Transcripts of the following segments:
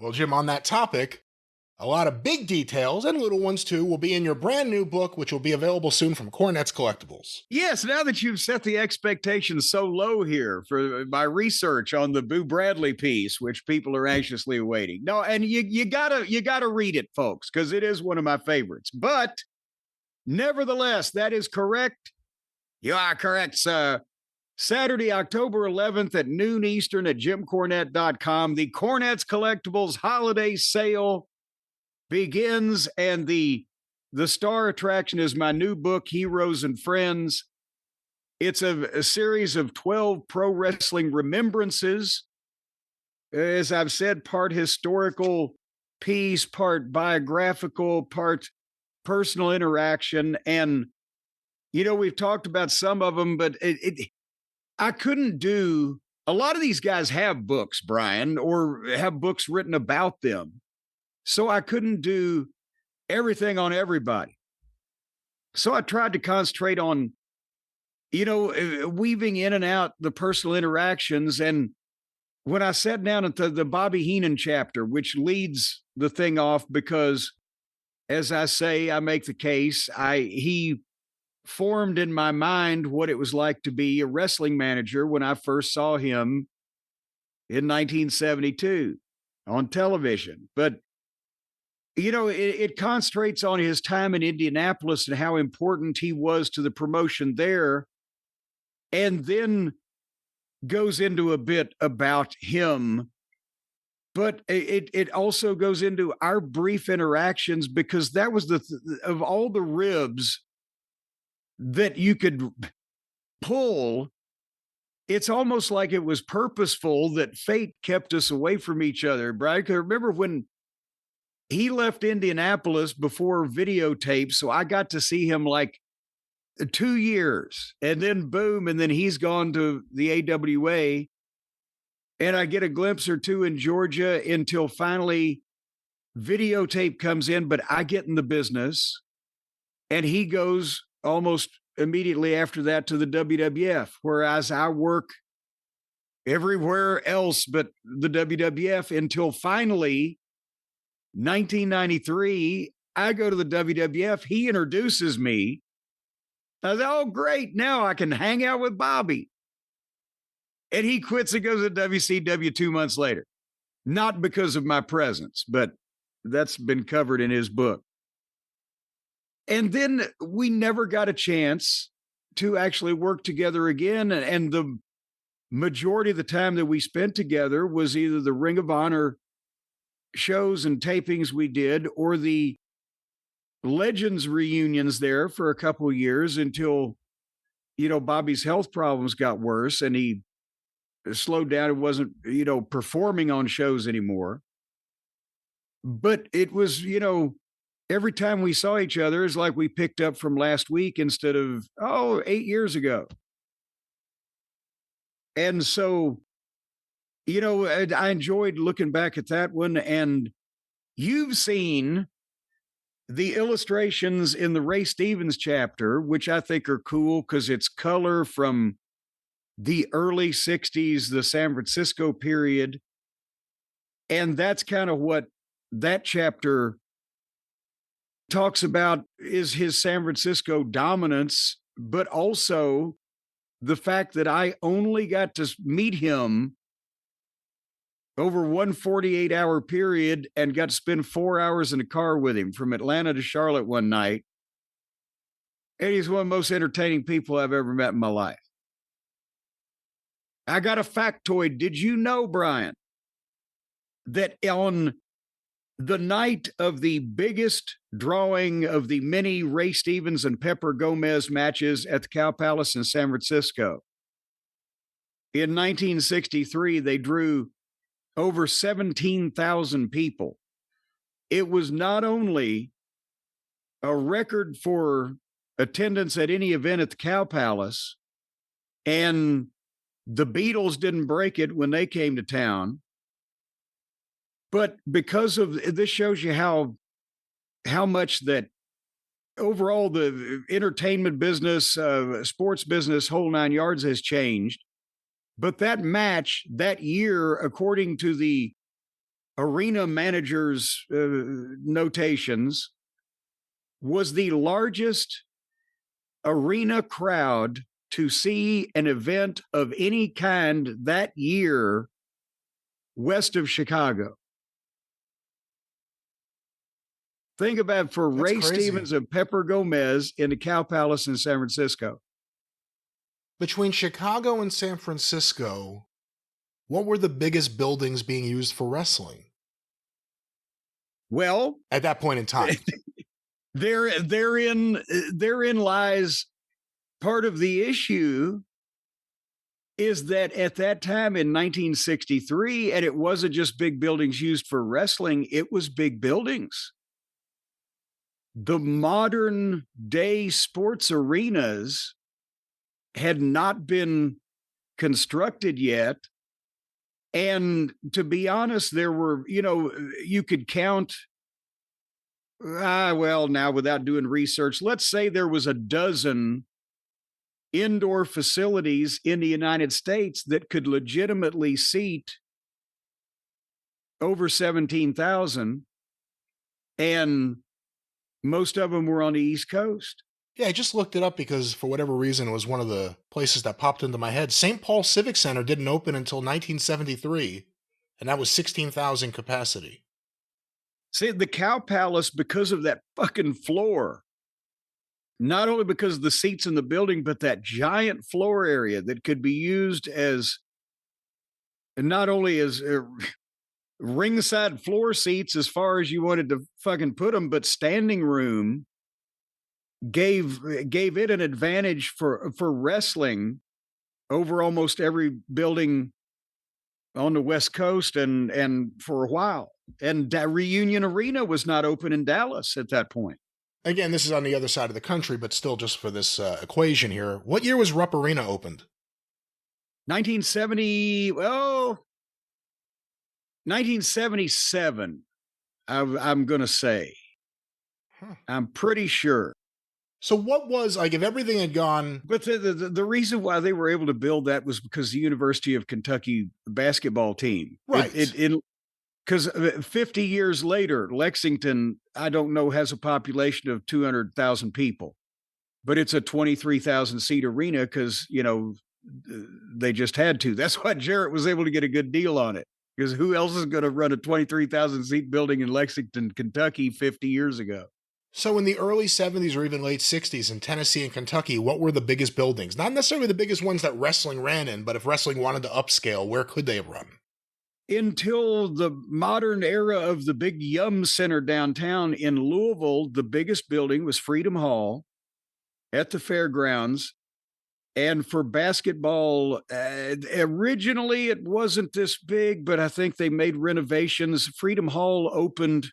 Well, Jim, on that topic, a lot of big details and little ones too will be in your brand new book, which will be available soon from Cornette's Collectibles. Yes, now that you've set the expectations so low here for my research on the Boo Bradley piece, which people are anxiously awaiting. No, and you gotta read it, folks, because it is one of my favorites. But nevertheless, that is correct. You are correct, sir. Saturday, October 11th at noon Eastern at jimcornette.com. The Cornette's Collectibles holiday sale begins, and the star attraction is my new book, Heroes and Friends. It's a series of 12 pro wrestling remembrances. As I've said, part historical piece, part biographical, part personal interaction. And, you know, we've talked about some of them, but I couldn't do, a lot of these guys have books, Brian, or have books written about them. So I couldn't do everything on everybody. So I tried to concentrate on, you know, weaving in and out the personal interactions. And when I sat down at the Bobby Heenan chapter, which leads the thing off because, as I say, I make the case, he formed in my mind what it was like to be a wrestling manager when I first saw him in 1972 on television. But you know, it concentrates on his time in Indianapolis and how important he was to the promotion there, and then goes into a bit about him. But it also goes into our brief interactions, because that was of all the ribs that you could pull, it's almost like it was purposeful that fate kept us away from each other. Brian, I remember when he left Indianapolis before videotape, so I got to see him like 2 years, and then boom, and then he's gone to the AWA, and I get a glimpse or two in Georgia until finally videotape comes in, but I get in the business, and he goes almost immediately after that to the WWF, whereas I work everywhere else but the WWF until finally 1993, I go to the WWF. He introduces me. I said, oh, great. Now I can hang out with Bobby. And he quits and goes to WCW 2 months later. Not because of my presence, but that's been covered in his book. And then we never got a chance to actually work together again. And the majority of the time that we spent together was either the Ring of Honor shows and tapings we did, or the Legends reunions there for a couple of years until, you know, Bobby's health problems got worse and he slowed down and wasn't, you know, performing on shows anymore. But it was, you know, every time we saw each other, it's like we picked up from last week instead of, 8 years ago. And so, you know, I enjoyed looking back at that one. And you've seen the illustrations in the Ray Stevens chapter, which I think are cool because it's color from the early 60s, the San Francisco period. And that's kind of what that chapter talks about, is his San Francisco dominance, but also the fact that I only got to meet him over one 48-hour period and got to spend 4 hours in a car with him from Atlanta to Charlotte one night. And he's one of the most entertaining people I've ever met in my life. I got a factoid. Did you know, Brian, that on the night of the biggest drawing of the many Ray Stevens and Pepper Gomez matches at the Cow Palace in San Francisco, in 1963, they drew over 17,000 people. It was not only a record for attendance at any event at the Cow Palace, and the Beatles didn't break it when they came to town, but because of this, shows you how much that overall the entertainment business, sports business, whole nine yards has changed. But that match that year, according to the arena managers' notations, was the largest arena crowd to see an event of any kind that year west of Chicago. Think about for That's Ray crazy. Stevens and Pepper Gomez in the Cow Palace in San Francisco. Between Chicago and San Francisco, what were the biggest buildings being used for wrestling? Well, at that point in time. Therein lies part of the issue, is that at that time in 1963, and it wasn't just big buildings used for wrestling, it was big buildings. The modern day sports arenas had not been constructed yet. And to be honest, there were, you could count, well, now without doing research, let's say there was a dozen indoor facilities in the United States that could legitimately seat over 17,000, and most of them were on the East Coast. Yeah, I just looked it up because for whatever reason it was one of the places that popped into my head. St. Paul Civic Center didn't open until 1973, and that was 16,000 capacity. See, the Cow Palace, because of that fucking floor, not only because of the seats in the building, but that giant floor area that could be used as not only as ringside floor seats as far as you wanted to fucking put them, but standing room gave it an advantage for wrestling over almost every building on the West Coast and for a while. And Reunion Arena was not open in Dallas at that point. Again, this is on the other side of the country, but still just for this equation here. What year was Rupp Arena opened? 1970, well, 1977, I'm going to say. I'm pretty sure. So what was, like, if everything had gone... But the reason why they were able to build that was because the University of Kentucky basketball team. Right. Because 50 years later, Lexington, I don't know, has a population of 200,000 people. But it's a 23,000 seat arena because, they just had to. That's why Jarrett was able to get a good deal on it. Because who else is going to run a 23,000 seat building in Lexington, Kentucky 50 years ago? So in the early 70s or even late 60s in Tennessee and Kentucky, what were the biggest buildings? Not necessarily the biggest ones that wrestling ran in, but if wrestling wanted to upscale, where could they have run? Until the modern era of the big Yum Center downtown in Louisville, the biggest building was Freedom Hall at the fairgrounds. And for basketball, originally it wasn't this big, but I think they made renovations. Freedom Hall opened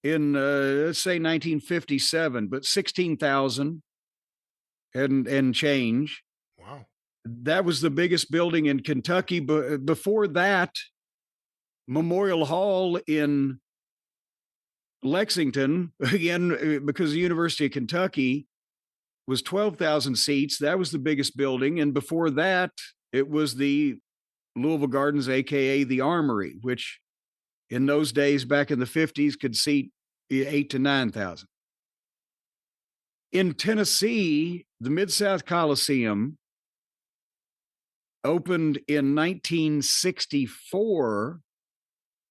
in, let's say 1957, but 16,000 and change. Wow. That was the biggest building in Kentucky. But before that, Memorial Hall in Lexington, again, because the University of Kentucky was 12,000 seats. That was the biggest building. And before that, it was the Louisville Gardens, AKA the Armory, which in those days, back in the 50s, could seat 8,000 to 9,000. In Tennessee, the Mid-South Coliseum opened in 1964,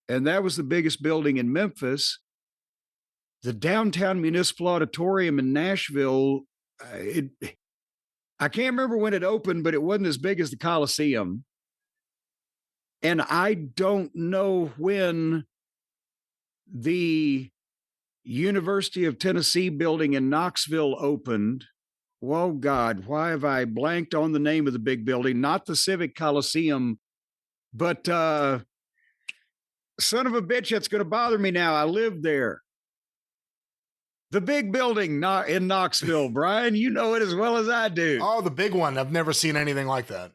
and that was the biggest building in Memphis. The Downtown Municipal Auditorium in Nashville, I can't remember when it opened, but it wasn't as big as the Coliseum. And I don't know when the University of Tennessee building in Knoxville opened. Oh, God, why have I blanked on the name of the big building? Not the Civic Coliseum, but son of a bitch, that's going to bother me now. I lived there. The big building in Knoxville, Brian, you know it as well as I do. Oh, the big one. I've never seen anything like that.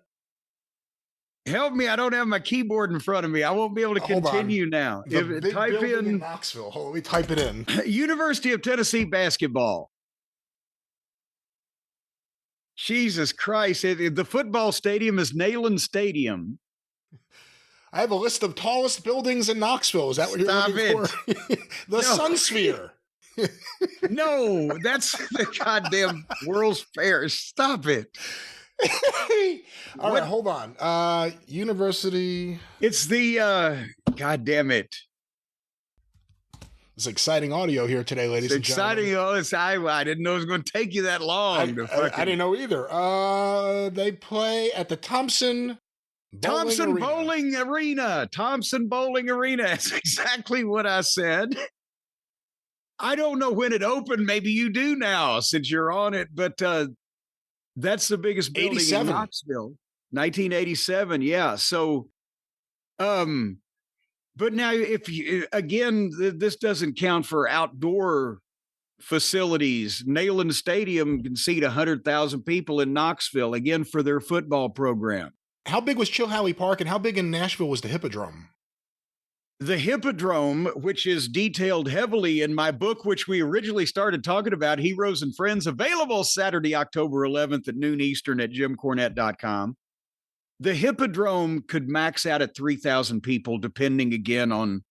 Help me. I don't have my keyboard in front of me. I won't be able to continue now. The big type in Knoxville. Hold on, let me type it in. University of Tennessee basketball. Jesus Christ. The football stadium is Neyland Stadium. I have a list of tallest buildings in Knoxville. Is that what you're looking for? The Sun Sphere. No, that's the goddamn World's Fair. Stop it. All right, hold on. University. It's the God damn it. It's exciting audio here today, ladies and gentlemen. Exciting. I didn't know it was going to take you that long. I didn't know either. They play at the Thompson Bowling Arena. Thompson Bowling Arena. That's exactly what I said. I don't know when it opened. Maybe you do now since you're on it, but that's the biggest building in Knoxville. 1987. Yeah. So, but now if you, again, this doesn't count for outdoor facilities. Neyland Stadium can seat 100,000 people in Knoxville, again, for their football program. How big was Chilhowie Park, and how big in Nashville was the Hippodrome? The Hippodrome, which is detailed heavily in my book, which we originally started talking about, Heroes and Friends, available Saturday, October 11th at noon Eastern at jimcornette.com. The Hippodrome could max out at 3,000 people, depending again on,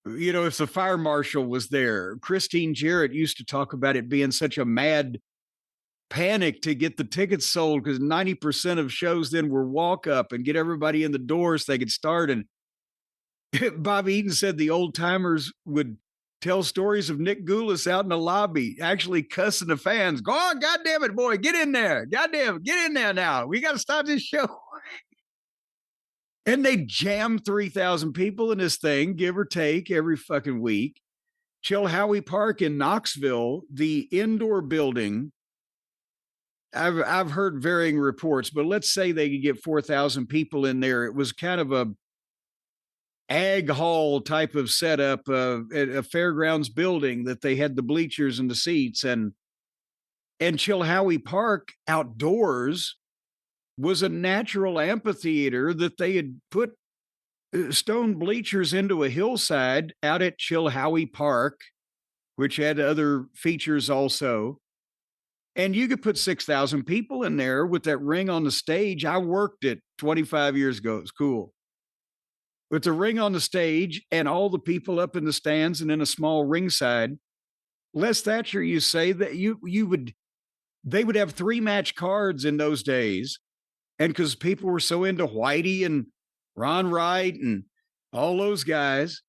if the fire marshal was there. Christine Jarrett used to talk about it being such a mad panic to get the tickets sold because 90% of shows then were walk up and get everybody in the doors so they could start. And Bob Eaton said the old timers would tell stories of Nick Goulas out in the lobby, actually cussing the fans. Go on, goddamn it, boy, get in there. Goddamn, get in there now. We got to stop this show. And they jammed 3,000 people in this thing, give or take, every fucking week. Chilhowie Park in Knoxville, the indoor building, I've heard varying reports, but let's say they could get 4,000 people in there. It was kind of a ag hall type of setup, a fairgrounds building that they had the bleachers and the seats, and Chilhowie Park outdoors was a natural amphitheater that they had put stone bleachers into a hillside out at Chilhowie Park, which had other features also. And you could put 6,000 people in there with that ring on the stage. I worked it 25 years ago. It was cool. With the ring on the stage and all the people up in the stands and in a small ringside. Les Thatcher, you say that they would have 3-match cards in those days. And because people were so into Whitey and Ron Wright and all those guys,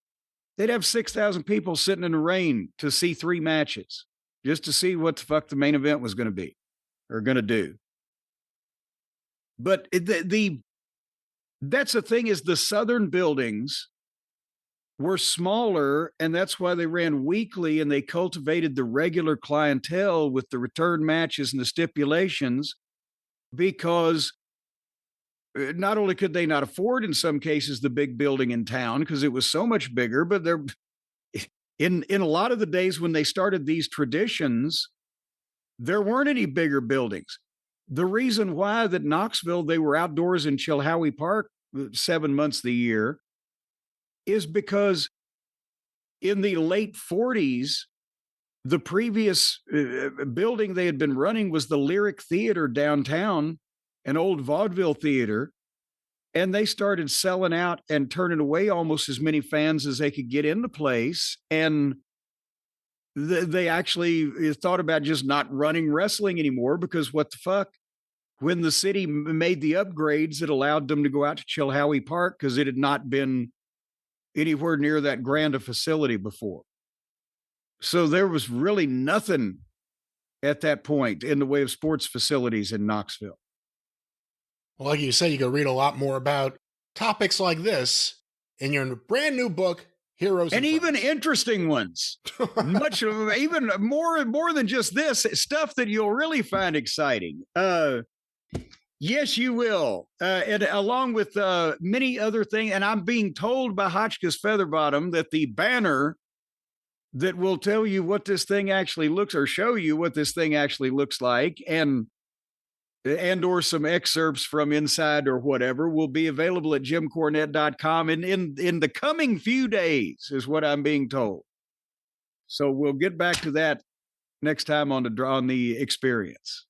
they'd have 6,000 people sitting in the rain to see 3 matches, just to see what the fuck the main event was going to be or going to do. But that's the thing, is the southern buildings were smaller, and that's why they ran weekly, and they cultivated the regular clientele with the return matches and the stipulations, because not only could they not afford, in some cases, the big building in town because it was so much bigger, but they're in a lot of the days when they started these traditions, there weren't any bigger buildings. The reason why that Knoxville, they were outdoors in Chilhowie Park 7 months of the year is because in the late 40s, the previous building they had been running was the Lyric Theater downtown, an old vaudeville theater, and they started selling out and turning away almost as many fans as they could get in the place. And they actually thought about just not running wrestling anymore, because what the fuck? When the city made the upgrades, it allowed them to go out to Chilhowie Park because it had not been anywhere near that grand a facility before. So there was really nothing at that point in the way of sports facilities in Knoxville. Well, like you say, you can read a lot more about topics like this in your brand new book, Heroes and even Friends. Interesting ones. Much even more than just this stuff that you'll really find exciting. Yes, you will. And along with many other things. And I'm being told by Hotchkiss Featherbottom that the banner that will tell you what this thing actually looks, or show you what this thing actually looks like, and or some excerpts from inside or whatever, will be available at jimcornette.com in the coming few days, is what I'm being told. So we'll get back to that next time on the experience.